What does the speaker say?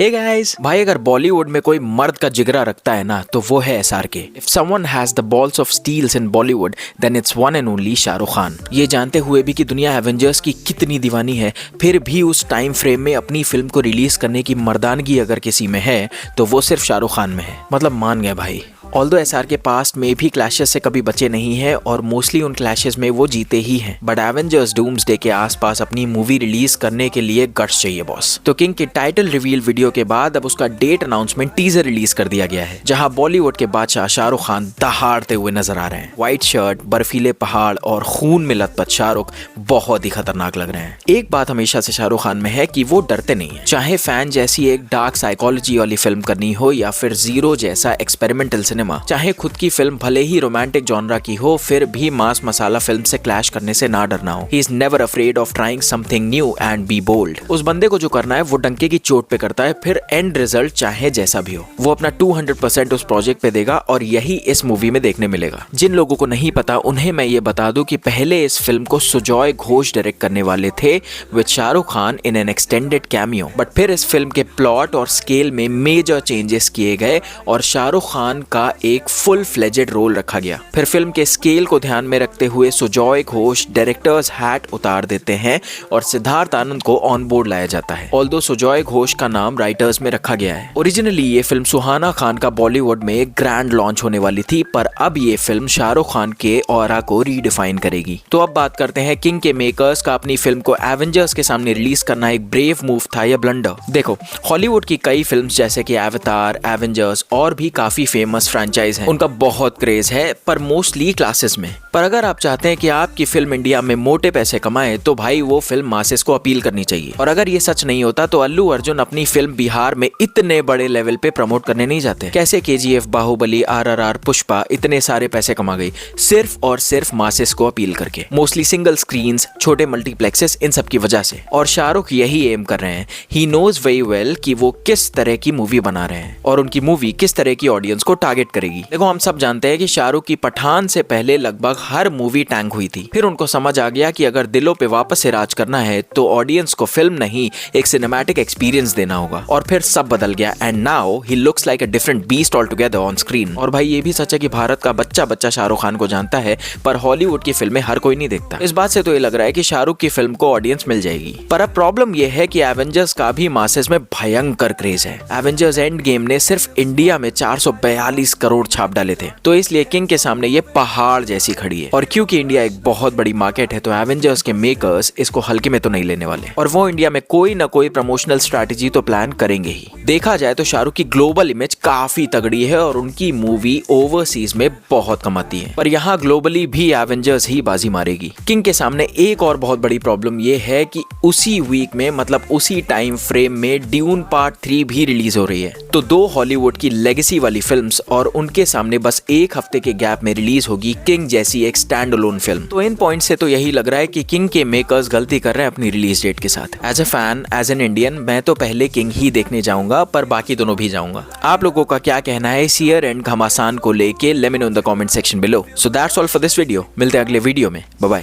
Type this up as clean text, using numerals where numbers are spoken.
Hey guys, भाई अगर बॉलीवुड में कोई मर्द का जिगरा रखता है ना तो वो है SRK। If someone has the balls of steels in Bollywood then it's one and only Shahrukh Khan. ये जानते हुए भी कि दुनिया एवेंजर्स की कितनी दीवानी है, फिर भी उस टाइम फ्रेम में अपनी फिल्म को रिलीज करने की मर्दानगी अगर किसी में है तो वो सिर्फ शाहरुख खान में है। मतलब मान गए भाई। ऑल्दो SRK पास्ट में भी क्लैशेस से कभी बचे नहीं है और मोस्टली उन क्लैशेस में वो जीते ही हैं, बट एवेंजर्स डूम्सडे के आसपास अपनी मूवी रिलीज करने के लिए गट्स चाहिए बॉस। तो किंग की टाइटल रिवील वीडियो के बाद अब उसका डेट अनाउंसमेंट टीजर रिलीज कर दिया गया है, जहां बॉलीवुड के बादशाह शाहरुख खान दहाड़ते हुए नजर आ रहे हैं। व्हाइट शर्ट, बर्फीले पहाड़ और खून में लथपथ शाहरुख बहुत ही खतरनाक लग रहे हैं। एक बात हमेशा से शाहरुख खान में है कि वो डरते नहीं है, चाहे फैन जैसी एक डार्क साइकोलॉजी वाली फिल्म करनी हो या फिर जीरो जैसा एक्सपेरिमेंटल सिनेमा, चाहे खुद की फिल्म भले ही रोमांटिक जॉनरा की हो फिर भी मास मसाला फिल्म से क्लैश करने से ना डरना हो। He is never afraid of trying something new and be bold. उस बंदे को जो करना है वो डंके की चोट पे करता है, फिर एंड रिजल्ट चाहे जैसा भी हो वो अपना 200% उस प्रोजेक्ट पे देगा और यही इस मूवी में देखने मिलेगा। जिन लोगों को नहीं पता उन्हें मैं ये बता दूं कि पहले इस फिल्म को सुजॉय घोष डायरेक्ट करने वाले थे with Shahrukh Khan in an extended cameo, but फिर इस फिल्म के प्लॉट और स्केल में मेजर चेंजेस किए गए और शाहरुख खान का एक फुल फ्लेजेड रोल रखा गया। फिर फिल्म के स्केल को ध्यान में रखते हुए सुजॉय घोष डायरेक्टर्स हैट उतार देते हैं और सिद्धार्थ आनंद को ऑन बोर्ड लाया जाता है। ऑल्दो सुजॉय घोष का नाम राइटर्स में रखा गया है। ओरिजिनली ये फिल्म सुहाना खान का बॉलीवुड में एक ग्रैंड लॉन्च होने वाली थी, पर अब ये फिल्म शाहरुख खान के ऑरा को रीडिफाइन करेगी। तो अब बात करते हैं किंग के मेकर्स का अपनी फिल्म को एवेंजर्स के सामने रिलीज करना एक ब्रेव मूव था या ब्लंडर। देखो, हॉलीवुड की कई फिल्म्स जैसे कि एवतार, एवेंजर्स और भी काफी फेमस फ्रेंचाइज हैं, उनका बहुत क्रेज है पर मोस्टली क्लासेस में। पर अगर आप चाहते हैं कि आपकी फिल्म इंडिया में मोटे पैसे कमाए तो भाई वो फिल्म मासेस को अपील करनी चाहिए। और अगर ये सच नहीं होता तो अल्लू अर्जुन अपनी फिल्म बिहार में इतने बड़े लेवल पे प्रमोट करने नहीं जाते। कैसे KGF, बाहुबली, RRR, पुष्पा इतने सारे पैसे कमा गई सिर्फ और सिर्फ मासेस को अपील करके। मोस्टली सिंगल स्क्रीन्स, छोटे मल्टीप्लेक्सेस, इन सब की वजह से। और शाहरुख यही एम कर रहे हैं। ही नोज वेरी वेल कि वो किस तरह की मूवी बना रहे हैं और उनकी मूवी किस तरह की ऑडियंस को टारगेट करेगी। देखो, हम सब जानते हैं कि शाहरुख की पठान से पहले लगभग हर मूवी टैंक हुई थी। फिर उनको समझ आ गया कि अगर दिलों पे वापस से राज करना है तो ऑडियंस को फिल्म नहीं एक सिनेमैटिक एक्सपीरियंस देना होगा। और फिर सब बदल गया and now he looks like a different beast all together on screen. और भाई ये भी सच है कि भारत का बच्चा बच्चा शाहरुख खान को जानता है, पर हॉलीवुड की फिल्में हर कोई नहीं देखता। इस बात से तो ये लग रहा है कि शाहरुख की फिल्म को ऑडियंस मिल जाएगी। पर अब प्रॉब्लम यह है कि एवेंजर्स का भी मासेस में भयंकर क्रेज है। एवेंजर्स एंड गेम ने सिर्फ इंडिया में 442 करोड़ छाप डाले थे, तो इसलिए किंग के सामने ये पहाड़ जैसी खड़ी है। और क्योंकि इंडिया एक बहुत बड़ी मार्केट है तो एवेंजर्स के मेकर्स इसको हल्के में तो नहीं लेने वाले और वो इंडिया में कोई ना कोई प्रमोशनल स्ट्रैटेजी तो प्लान करेंगे ही। देखा जाए तो शाहरुख की ग्लोबल इमेज काफी तगड़ी है और उनकी मूवी ओवरसीज में बहुत कमाती है, पर यहाँ ग्लोबली भी एवेंजर्स ही बाजी मारेगी। किंग के सामने एक और बहुत बड़ी प्रॉब्लम ये है कि उसी वीक में, मतलब उसी टाइम फ्रेम में ड्यून पार्ट 3 भी रिलीज हो रही है। तो दो हॉलीवुड की लेगेसी वाली फिल्म्स और उनके सामने बस एक हफ्ते के गैप में रिलीज होगी किंग जैसी एक स्टैंड अलोन फिल्म। तो इन पॉइंट से तो यही लग रहा है कि किंग के मेकर्स गलती कर रहे हैं अपनी रिलीज डेट के साथ। As a fan, as an Indian, मैं तो पहले किंग ही देखने जाऊंगा, पर बाकी दोनों भी जाऊंगा। आप लोगों का क्या कहना है इस ईयर एंड घमासान को लेके? Let me know in the comment section below. So that's all for this video. मिलते हैं अगले वीडियो में। Bye bye.